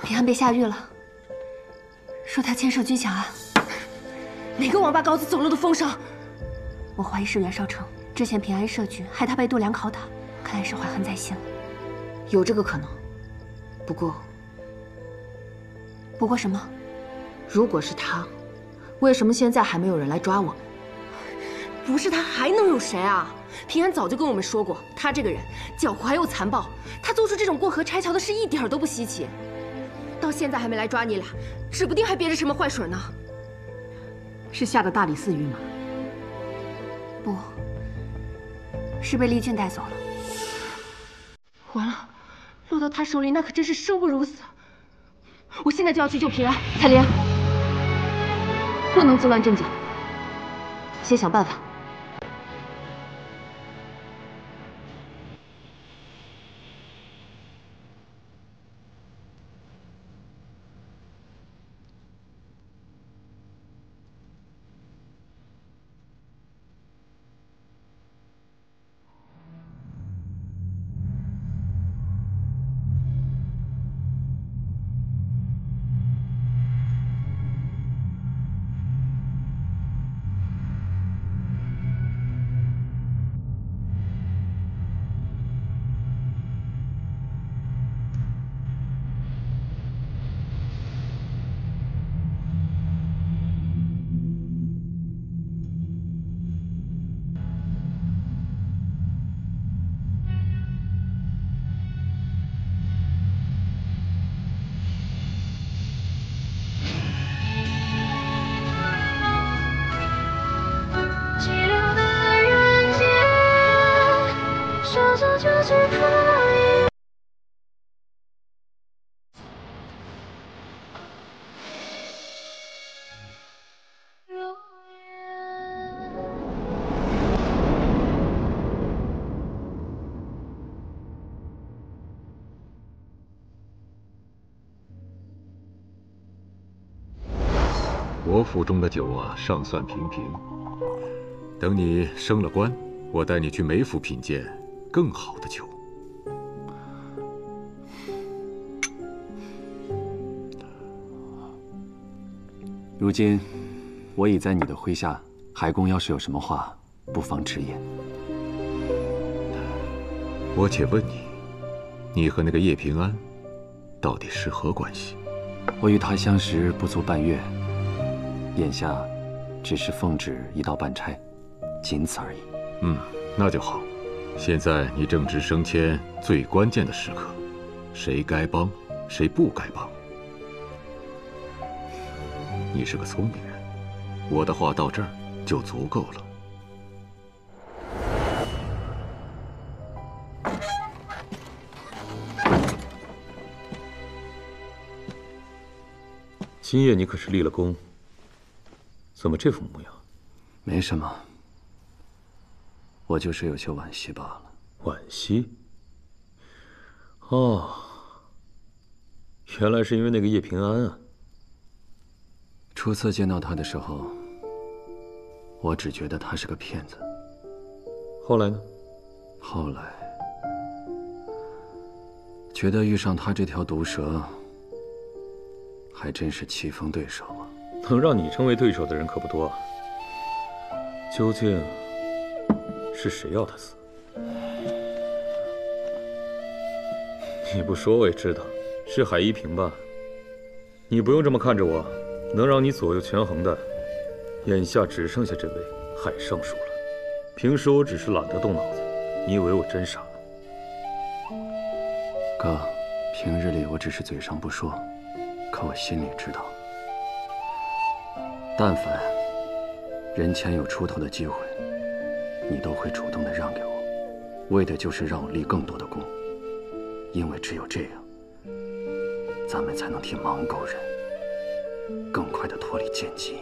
平安被下狱了，说他牵涉军饷案。哪个王八羔子走漏的风声？我怀疑是袁绍成之前平安设局，害他被度量拷打，看来是怀恨在心了。有这个可能，不过什么？如果是他，为什么现在还没有人来抓我们？不是他还能有谁啊？平安早就跟我们说过，他这个人狡猾还又残暴，他做出这种过河拆桥的事一点都不稀奇。到现在还没来抓你俩，指不定还憋着什么坏水呢。是下的大理寺狱吗？不，是被丽俊带走了。完了，落到他手里那可真是生不如死。我现在就要去救平安。彩莲，不能自乱阵脚，先想办法。我府中的酒啊，尚算平平。等你升了官，我带你去梅府品鉴更好的酒。如今我已在你的麾下，海公要是有什么话，不妨直言。我且问你，你和那个叶平安，到底是何关系？我与他相识不足半月，眼下只是奉旨一道办差，仅此而已。那就好。现在你正值升迁最关键的时刻，谁该帮，谁不该帮。你是个聪明人，我的话到这儿就足够了。今夜你可是立了功，怎么这副模样？没什么，我就是有些惋惜罢了。惋惜？哦，原来是因为那个叶平安啊。初次见到他的时候，我只觉得他是个骗子。后来呢？后来觉得遇上他这条毒蛇，还真是棋逢对手啊！能让你成为对手的人可不多啊。究竟是谁要他死？你不说我也知道，是海一平吧？你不用这么看着我，能让你左右权衡的，眼下只剩下这位海尚书了。平时我只是懒得动脑子，你以为我真傻？哥，平日里我只是嘴上不说，可我心里知道，但凡人前有出头的机会，你都会主动的让给我，为的就是让我立更多的功，因为只有这样，咱们才能替盲狗人更快的脱离奸计。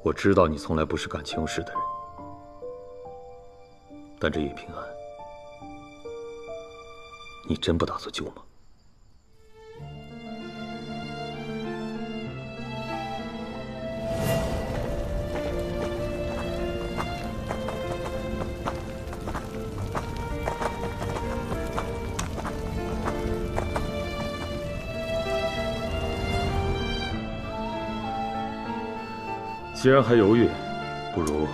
我知道你从来不是感情用事的人，但这叶平安，你真不打算救吗？既然还犹豫，不如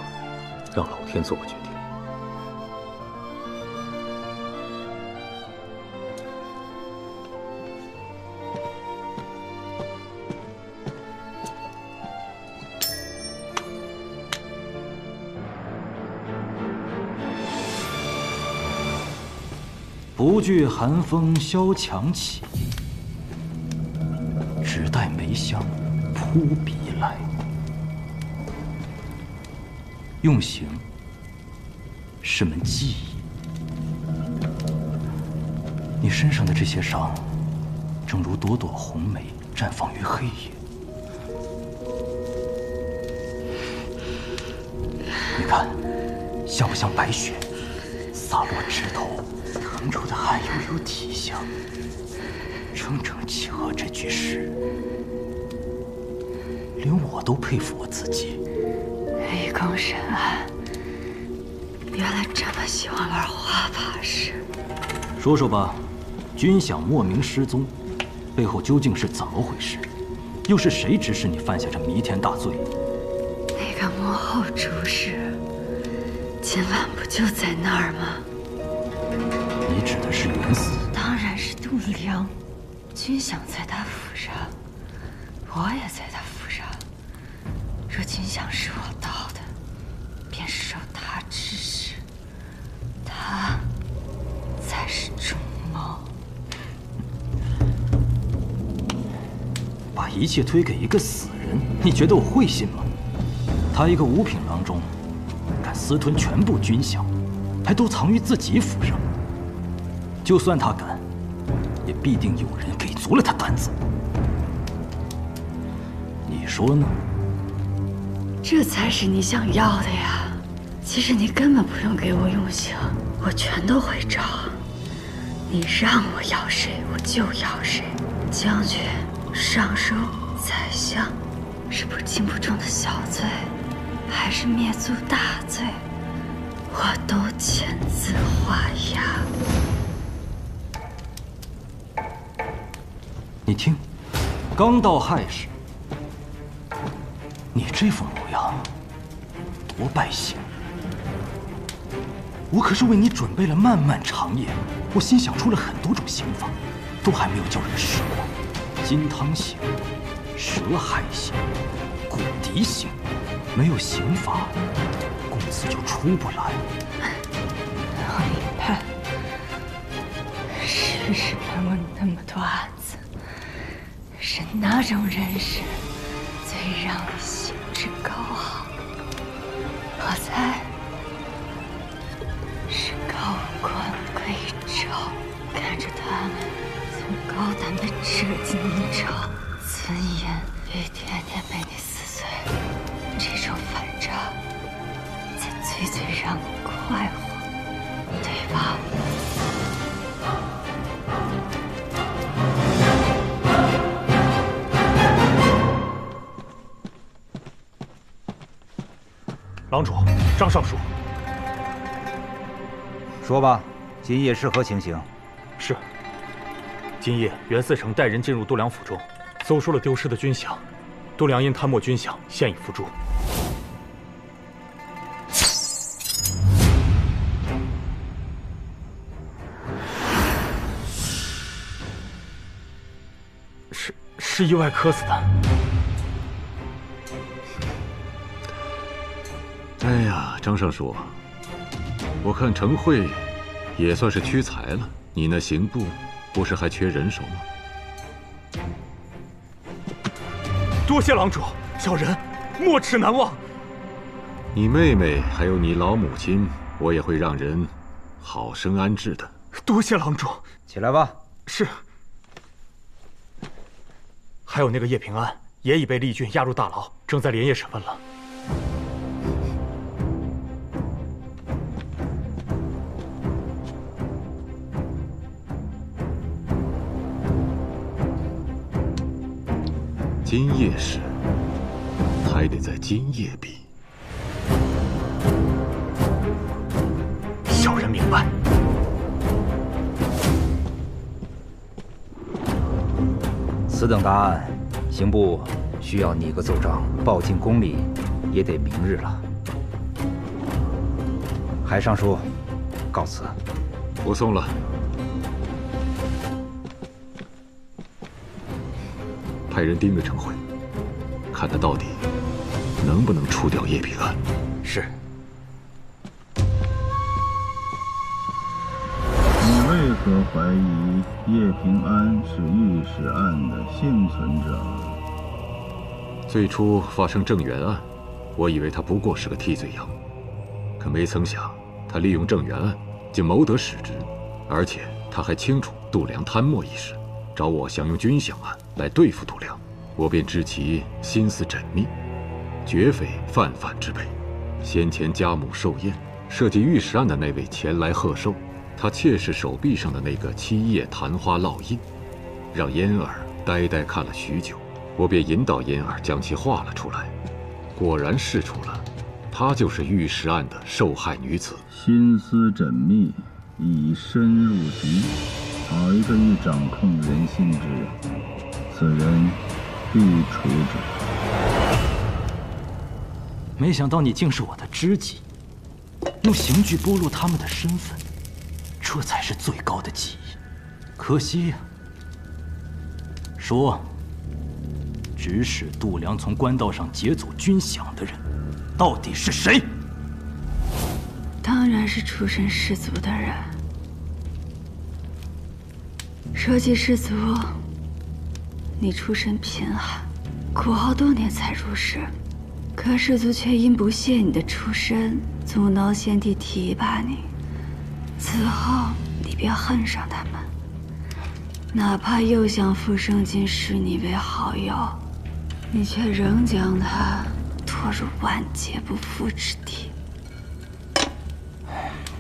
让老天做个决定。不惧寒风萧墙起，只待梅香扑鼻来。用刑是门技艺，你身上的这些伤，正如朵朵红梅绽放于黑夜。你看，像不像白雪洒落枝头，腾出的汗悠悠体香，整整契合这句诗，连我都佩服我自己。立功深谙，原来这么喜欢玩花把式。说说吧，军饷莫名失踪，背后究竟是怎么回事？又是谁指使你犯下这弥天大罪？那个幕后主使，今晚不就在那儿吗？你指的是袁嗣？当然是杜良。军饷在他府上，我也在他府上。若军饷是我盗的，便是受他指使，他才是主谋。把一切推给一个死人，你觉得我会信吗？他一个五品郎中，敢私吞全部军饷，还都藏于自己府上。就算他敢，也必定有人给足了他胆子。你说呢？这才是你想要的呀！其实你根本不用给我用刑，我全都会找。你让我要谁，我就要谁。将军、尚书、宰相，是不轻不重的小罪，还是灭族大罪，我都签字画押。你听，刚到亥时，你这副模样，多败兴。我可是为你准备了漫漫长夜，我心想出了很多种刑法，都还没有叫人试过。金汤刑、蛇海刑、骨笛刑，没有刑法，公子就出不来。我明白，世上有那么多案子，是哪种人士最让你兴致高昂？我猜是高官贵胄，看着他们从高胆的折尽衣裳，尊严一点点被你撕碎，这种反差才最让你快活，对吧？郎主，张尚书，说吧，今夜是何情形？是。今夜袁嗣成带人进入度量府中，搜出了丢失的军饷，度量因贪没军饷，现已伏诛。是意外磕死的。哎呀，张尚书，我看程慧也算是屈才了。你那刑部不是还缺人手吗？多谢郎主，小人没齿难忘。你妹妹还有你老母亲，我也会让人好生安置的。多谢郎主。起来吧。是。还有那个叶平安，也已被厉郡押入大牢，正在连夜审问了。今夜事还得在今夜毕。小人明白。此等大案，刑部需要拟个奏章报进宫里，也得明日了。海尚书，告辞。不送了。派人盯着程慧，看他到底能不能除掉叶平安。是。你为何怀疑叶平安是御史案的幸存者？最初发生郑源案，我以为他不过是个替罪羊，可没曾想他利用郑源案竟谋得使职，而且他还清楚度量贪墨一事，找我想用军饷案来对付度量，我便知其心思缜密，绝非泛泛之辈。先前家母寿宴设计御史案的那位前来贺寿，他妾室手臂上的那个7叶昙花烙印，让嫣儿呆呆看了许久。我便引导嫣儿将其画了出来，果然试出了，她就是御史案的受害女子。心思缜密，已深入局，好一个欲掌控人心之人，此人必除之。没想到你竟是我的知己，用刑具剥落他们的身份，这才是最高的技艺。可惜呀。说，指使度量从官道上劫走军饷的人，到底是谁？当然是出身士族的人。说起士族，你出身贫寒，苦熬多年才入仕，可士族却因不屑你的出身，阻挠先帝提拔你。此后，你便恨上他们，哪怕又想傅生金视你为好友，你却仍将他拖入万劫不复之地。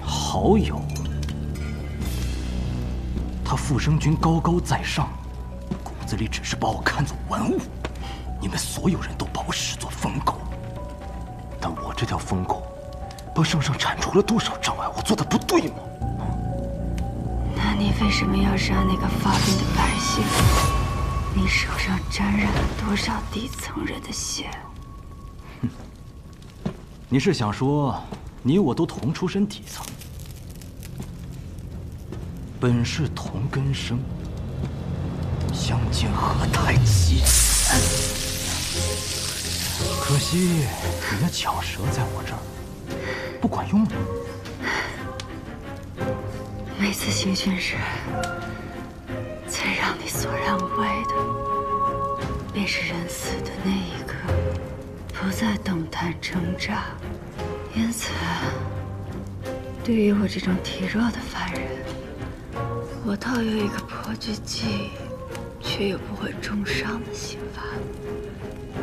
好友？他傅生君高高在上，骨子里只是把我看作玩物。你们所有人都把我视作疯狗，但我这条疯狗，把圣上铲除了多少障碍？我做的不对吗？那你为什么要杀那个发兵的百姓？你手上沾染了多少底层人的血？你是想说，你我都同出身底层，本是同根生，相煎何太急？可惜你那巧舌在我这儿不管用了。每次行训时，最让你索然无味的，便是人死的那一刻，不再等待挣扎。因此，对于我这种体弱的凡人，我倒有一个颇具技艺却又不会重伤的刑法，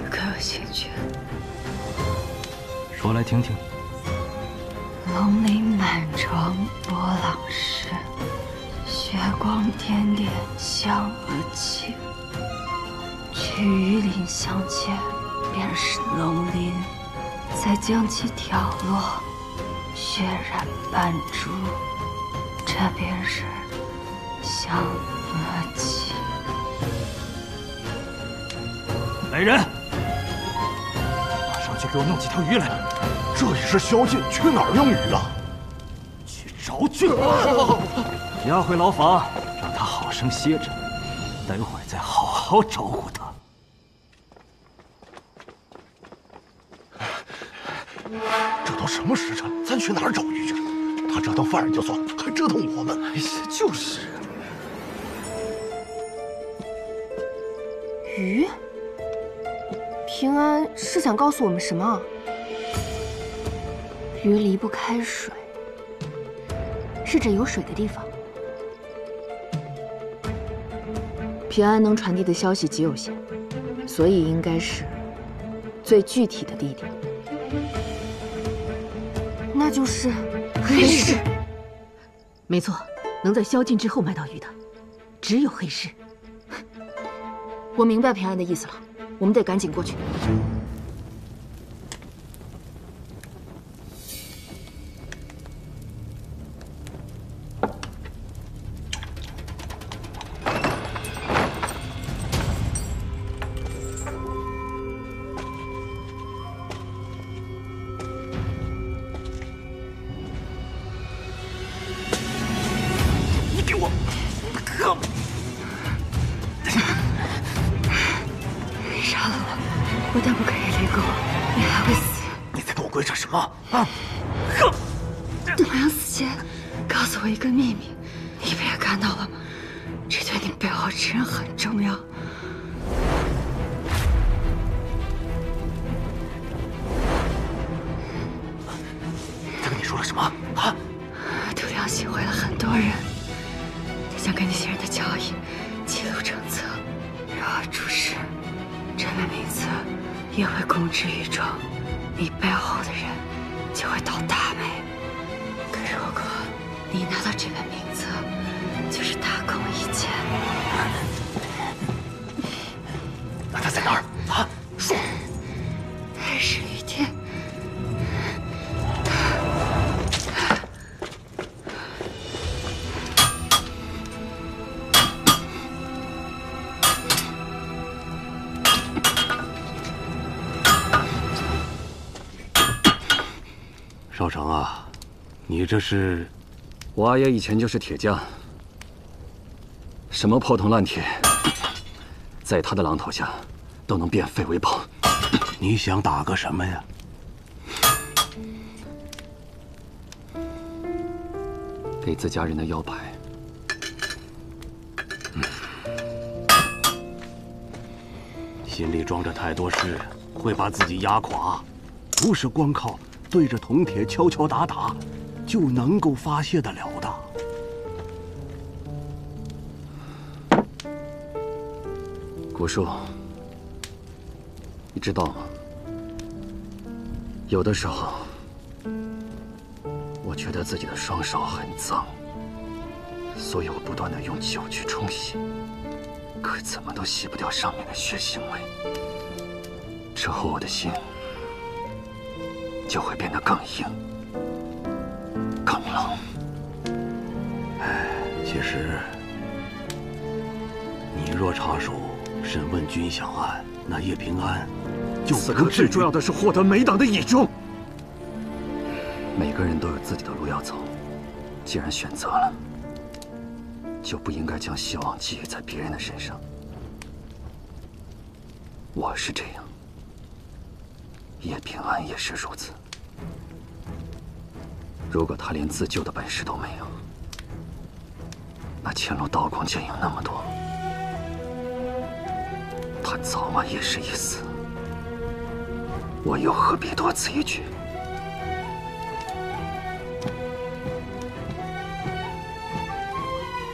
可有兴趣？说来听听。龙鳞满床波浪湿，血光点点香而起。取鱼鳞相间，便是龙鳞；再将其挑落，血染斑珠，这便是香而起。来人，马上去给我弄几条鱼来。这里是宵禁，去哪儿养鱼啊？去找郡王，押回牢房，让他好生歇着，待会儿再好好招呼他。这都什么时辰，咱去哪儿找鱼去？他折腾犯人就算，还折腾我们。哎呀，就是。鱼？平安是想告诉我们什么？鱼离不开水，是指有水的地方。平安能传递的消息极有限，所以应该是最具体的地点。那就是黑市。没错，能在宵禁之后买到鱼的，只有黑市。我明白平安的意思了，我们得赶紧过去。不但不可以离过，你还会死。你在跟我鬼扯什么啊？董阳死前告诉我一个秘密，你不也看到了吗？这对你背后之人很重要。他跟你说了什么啊？董阳行贿了很多人，他将跟那些人的交易记录成册，然后出示。这本名册也会公之于众，你背后的人就会倒大霉。可如果你拿到这本名册，就是大功一件。那他在哪儿啊？说。黑市旅店。少成啊，你这是……我阿爷以前就是铁匠，什么破铜烂铁，在他的榔头下都能变废为宝。你想打个什么呀？给自家人的腰牌。心里装着太多事，会把自己压垮，不是光靠对着铜铁敲敲打打就能够发泄得了的。古树，你知道吗？有的时候，我觉得自己的双手很脏，所以我不断地用酒去冲洗，可怎么都洗不掉上面的血腥味。之后我的心就会变得更硬、更冷。其实，你若插手审问军饷案，那叶平安就此刻最重要的是获得美党的倚重。每个人都有自己的路要走，既然选择了，就不应该将希望寄予在别人的身上。我是这样，叶平安也是如此。如果他连自救的本事都没有，那前路刀光剑影那么多，他早晚也是一死。我又何必多此一举？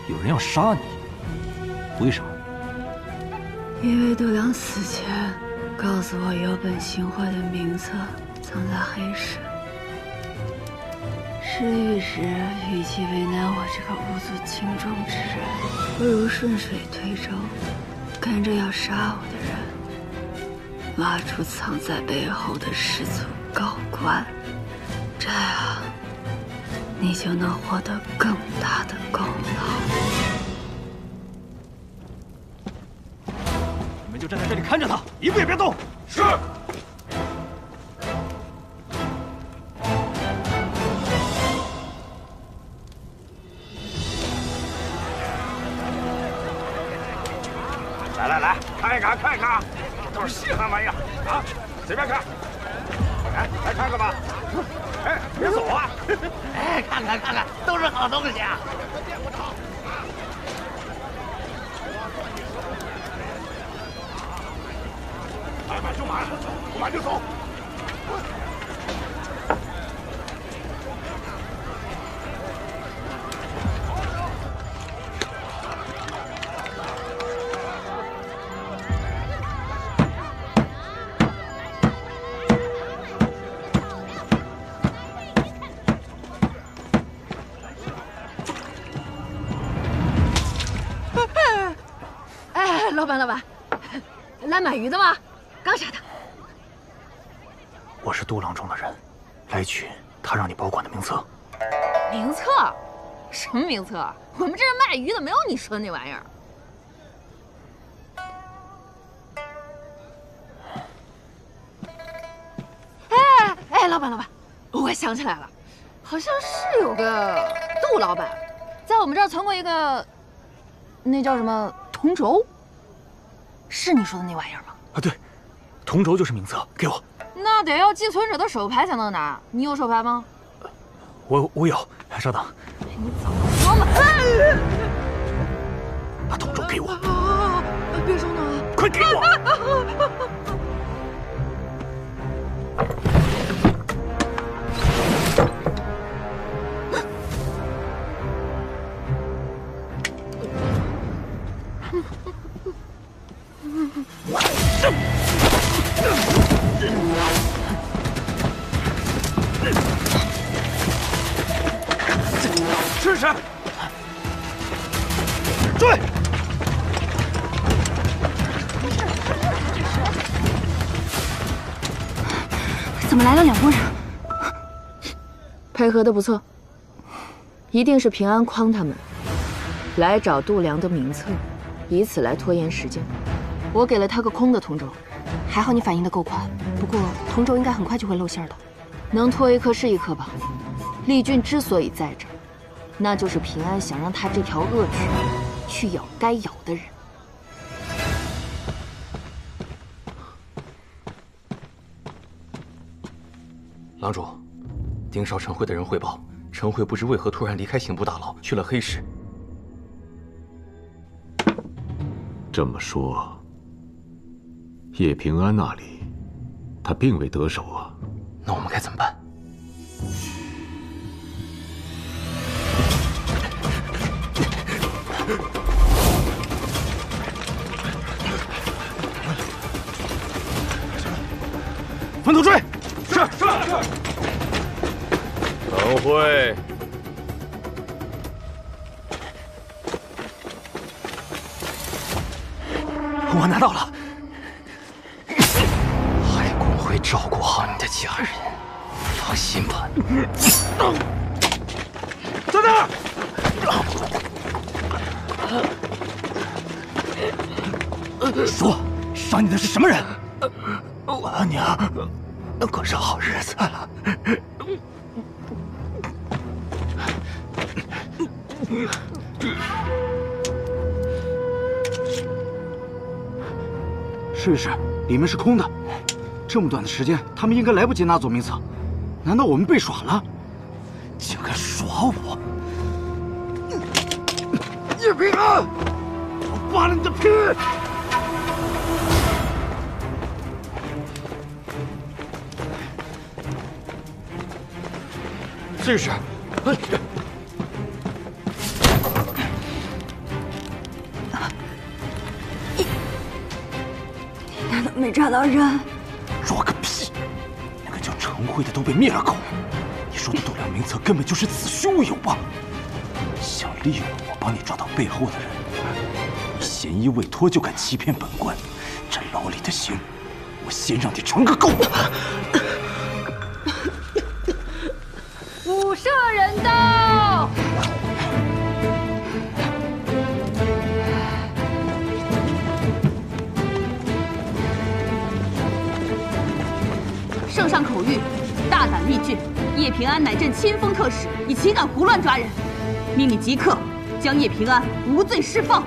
有人要杀你，为什么？因为度量死前告诉我有本行贿的名册藏在黑市。失忆时，与其为难我这个无足轻重之人，不如顺水推舟，跟着要杀我的人，挖出藏在背后的士族高官，这样你就能获得更大的功劳。你们就站在这里看着他，一步也别动。是。来，看一看，看一看，都是稀罕玩意儿啊！随便看，来看看吧。哎，别走啊！哎，看看，都是好东西啊！买就买，不买就走。老板，来买鱼的吗？刚杀的。我是杜郎中的人，来取他让你保管的名册。名册？什么名册？我们这是卖鱼的，没有你说的那玩意儿。哎，老板，我想起来了，好像是有个杜老板，在我们这儿存过一个，那叫什么铜轴。是你说的那玩意儿吗？啊，对，铜轴就是名册，给我。那得要寄存者的手牌才能拿，你有手牌吗？我有，稍等。你早说嘛！把铜轴给我。别上当啊！快给我！试试，追！怎么来了2拨人？配合的不错，一定是平安诓他们来找度量的名册，以此来拖延时间。我给了他个空的铜轴，还好你反应的够快。不过铜轴应该很快就会露馅的，能拖一刻是一刻吧。丽君之所以在这儿，那就是平安想让他这条恶犬去咬该咬的人。郎主，盯梢陈慧的人汇报，陈慧不知为何突然离开刑部大牢，去了黑市。这么说，叶平安那里，他并未得手啊。那我们该怎么办？分头追！是。陈慧，我拿到了。海公会照顾好你的家人，放心吧。在那儿！说，杀你的是什么人？我阿娘过上好日子了。试试，里面是空的。这么短的时间，他们应该来不及拿走名册。难道我们被耍了？竟敢耍我！叶平安，我扒了你的皮！试试。你难道没抓到人？抓个屁！那个叫程辉的都被灭了口。你说的度量名册根本就是子虚乌有吧？想利用我帮你抓到背后的人，你嫌疑未脱就敢欺骗本官，这牢里的刑，我先让你尝个够！五射人刀！圣上口谕，大胆力俊，叶平安乃朕亲封特使，你岂敢胡乱抓人？命你即刻将叶平安无罪释放。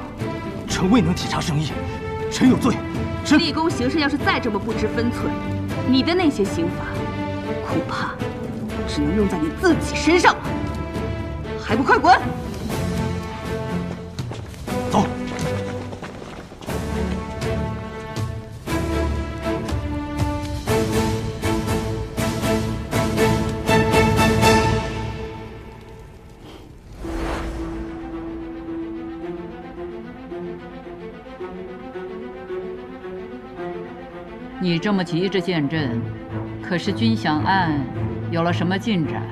臣未能体察圣意，臣有罪。臣立功行事要是再这么不知分寸，你的那些刑罚，恐怕只能用在你自己身上了。还不快滚！走。你这么急着见朕，可是军饷案有了什么进展？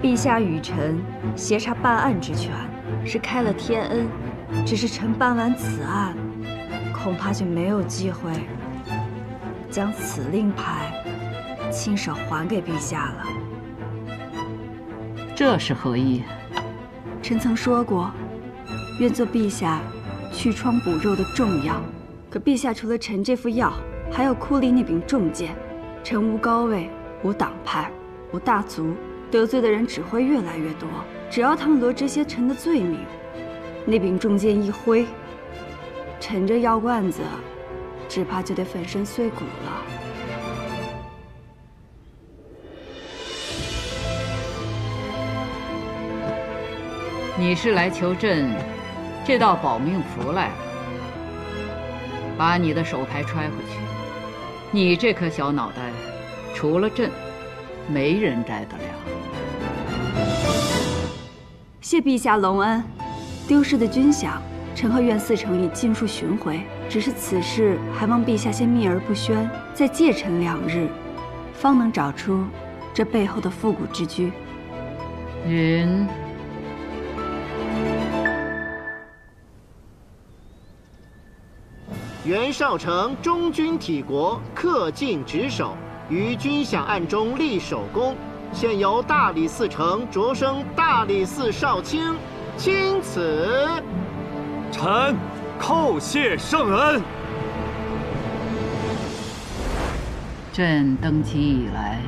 陛下与臣协查办案之权，是开了天恩。只是臣办完此案，恐怕就没有机会将此令牌亲手还给陛下了。这是何意？臣曾说过，愿做陛下去疮补肉的重药。可陛下除了臣这副药，还有库里那柄重剑。臣无高位，无党派，无大族，得罪的人只会越来越多。只要他们罗织些臣的罪名，那柄重剑一挥，臣这药罐子只怕就得粉身碎骨了。你是来求朕这道保命符来了？把你的手牌揣回去。你这颗小脑袋，除了朕，没人摘得了。谢陛下隆恩。丢失的军饷，臣和苑四成已尽数寻回。只是此事还望陛下先秘而不宣，再借臣2日，方能找出这背后的复古之居。云。袁绍成忠君体国，恪尽职守，于军饷案中立首功。现由大理寺丞擢升大理寺少卿，钦此。臣叩谢圣恩。朕登基以来，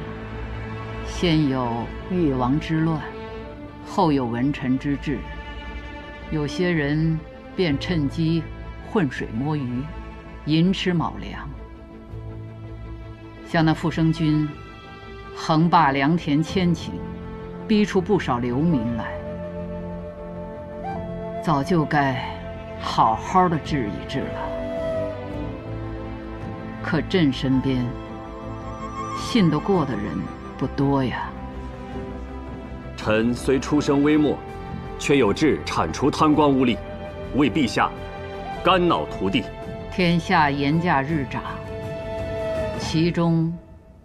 先有越王之乱，后有文臣之治，有些人便趁机浑水摸鱼，寅吃卯粮。像那傅生军，横霸良田千顷，逼出不少流民来，早就该好好的治一治了。可朕身边信得过的人不多呀。臣虽出身微末，却有志铲除贪官污吏，为陛下肝脑涂地。天下言价日涨，其中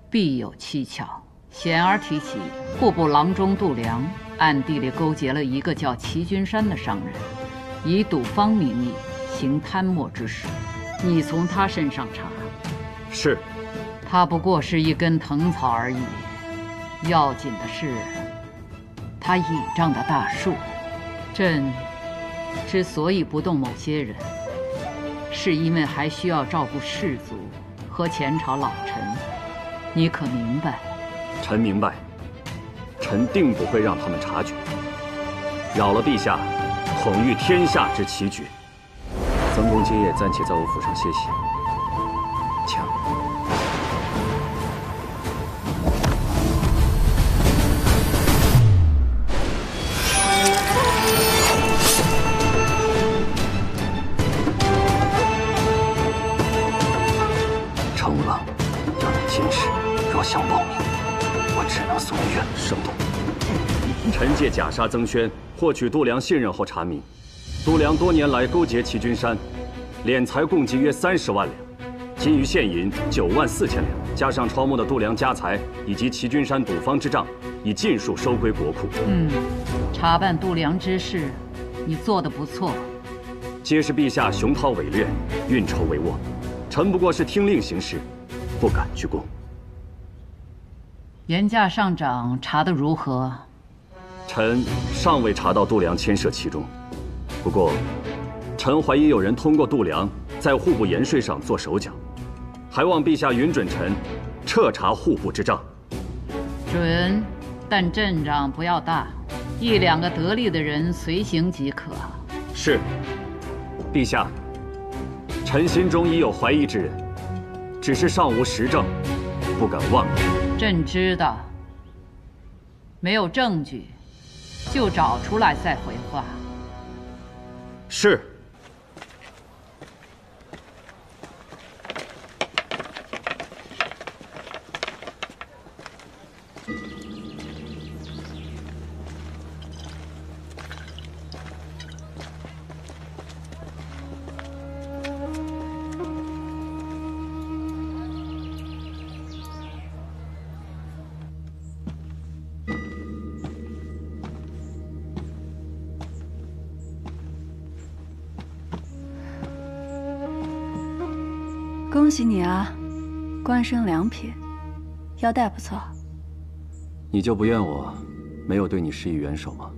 必有蹊跷。显而提起，户部郎中度量暗地里勾结了一个叫齐君山的商人，以赌坊名义行贪墨之事。你从他身上查。是。他不过是一根藤草而已，要紧的是他倚仗的大树。朕之所以不动某些人，是因为还需要照顾士族和前朝老臣，你可明白？臣明白，臣定不会让他们察觉，扰了陛下统御天下之奇举。曾公今夜暂且在我府上歇息，请。承了，要你坚持。若想报名，我只能送你远生动。臣借假杀曾宣，获取度量信任后查明，度量多年来勾结齐君山，敛财共计约30万两，金鱼现银9万4千两，加上抄没的度量家财以及齐君山赌坊之账，已尽数收归国库。查办度量之事，你做得不错。皆是陛下雄韬伟略，运筹帷幄，臣不过是听令行事，不敢居功。严驾上长查得如何？臣尚未查到度量牵涉其中，不过，臣怀疑有人通过度量在户部盐税上做手脚，还望陛下允准臣彻查户部之账。准，但阵仗不要大，1、2个得力的人随行即可。是，陛下，臣心中已有怀疑之人，只是尚无实证，不敢妄议。朕知道，没有证据，就找出来再回话。是。恭喜你啊，官升2品，腰带不错。你就不怨我没有对你施以援手吗？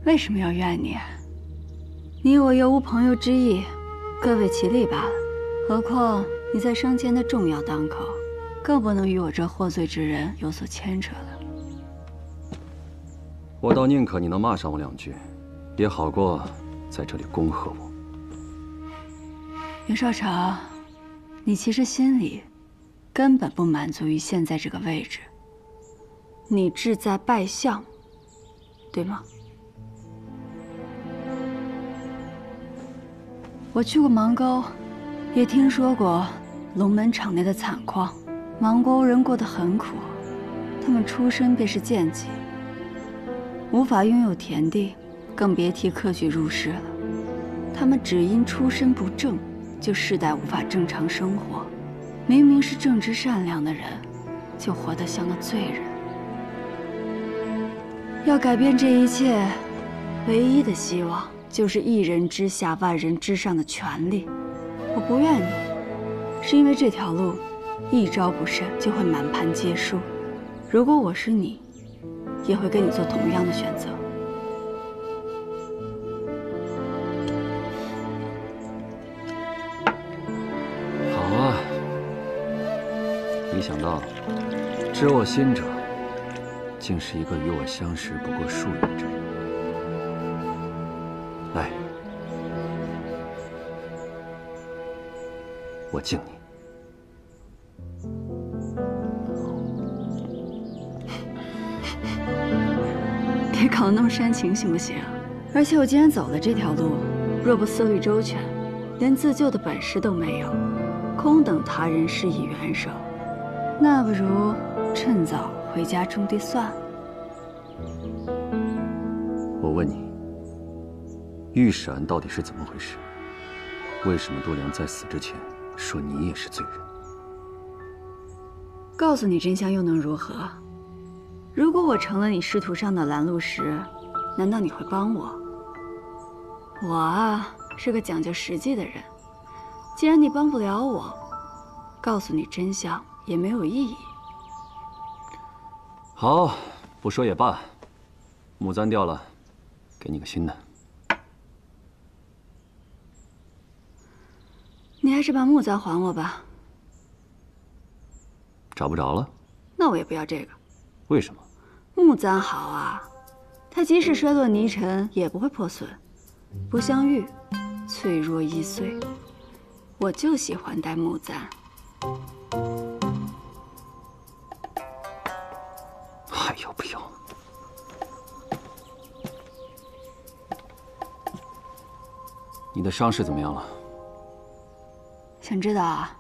为什么要怨你？你我又无朋友之意，各为其利罢了。何况你在升迁的重要当口，更不能与我这获罪之人有所牵扯了。我倒宁可你能骂上我2句，也好过在这里恭贺我。袁绍成，你其实心里根本不满足于现在这个位置，你志在拜相，对吗？我去过芒沟，也听说过龙门场内的惨况。芒沟人过得很苦，他们出身便是贱籍，无法拥有田地，更别提科举入仕了。他们只因出身不正，就世代无法正常生活。明明是正直善良的人，就活得像个罪人。要改变这一切，唯一的希望就是一人之下，万人之上的权利。我不怨你，是因为这条路一招不慎就会满盘皆输。如果我是你，也会跟你做同样的选择。好啊，没想到知我心者，竟是一个与我相识不过数月之人。来，我敬你。别搞得那么煽情行不行？而且我既然走了这条路，若不思虑周全，连自救的本事都没有，空等他人施以援手，那不如趁早回家种地算了。我问你，御史案到底是怎么回事？为什么度量在死之前说你也是罪人？告诉你真相又能如何？如果我成了你仕途上的拦路石，难道你会帮我？我啊，是个讲究实际的人。既然你帮不了我，告诉你真相也没有意义。好，不说也罢。木簪掉了，给你个新的。还是把木簪还我吧。找不着了？那我也不要这个。为什么？木簪好啊，它即使摔落泥尘也不会破损，不像玉，脆弱易碎。我就喜欢戴木簪。还要不要？你的伤势怎么样了？想知道啊？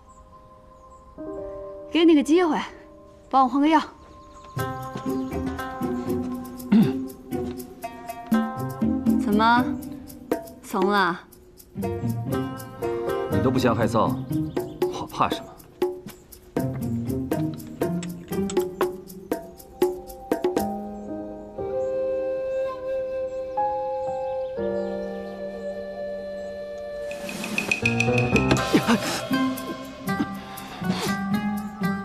给你个机会，帮我换个药。怎么，怂了？你都不嫌害臊，我怕什么？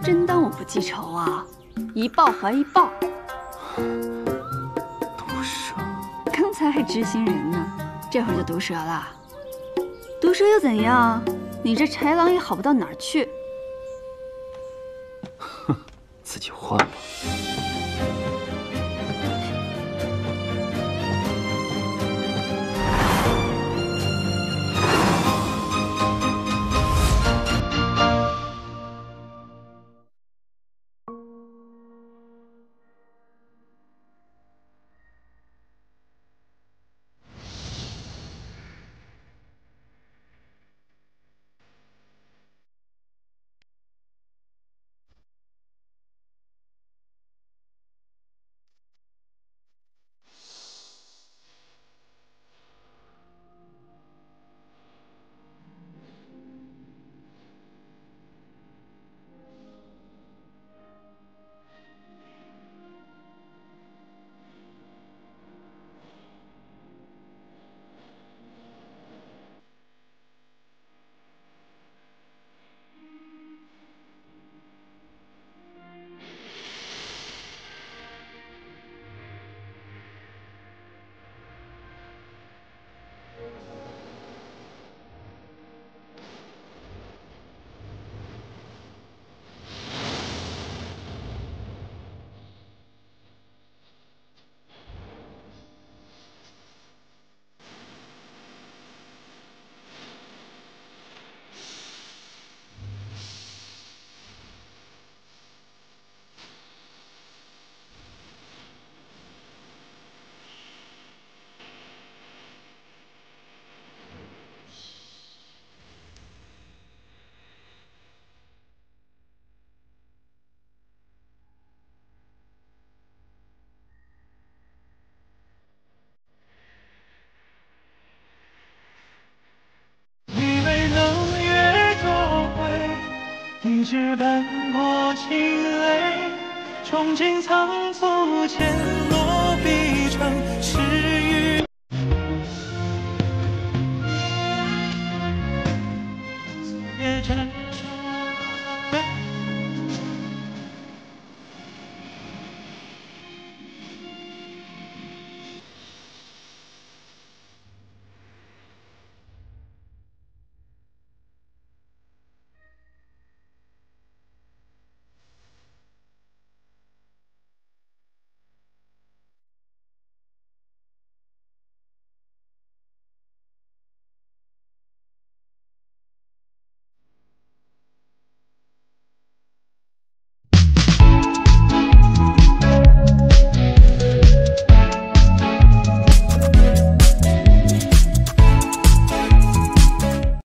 真当我不记仇啊？一报还一报。毒蛇，刚才还知心人呢，这会儿就毒蛇了。毒蛇又怎样？你这豺狼也好不到哪儿去。哼，自己换吧。一直奔波情泪，憧憬仓促前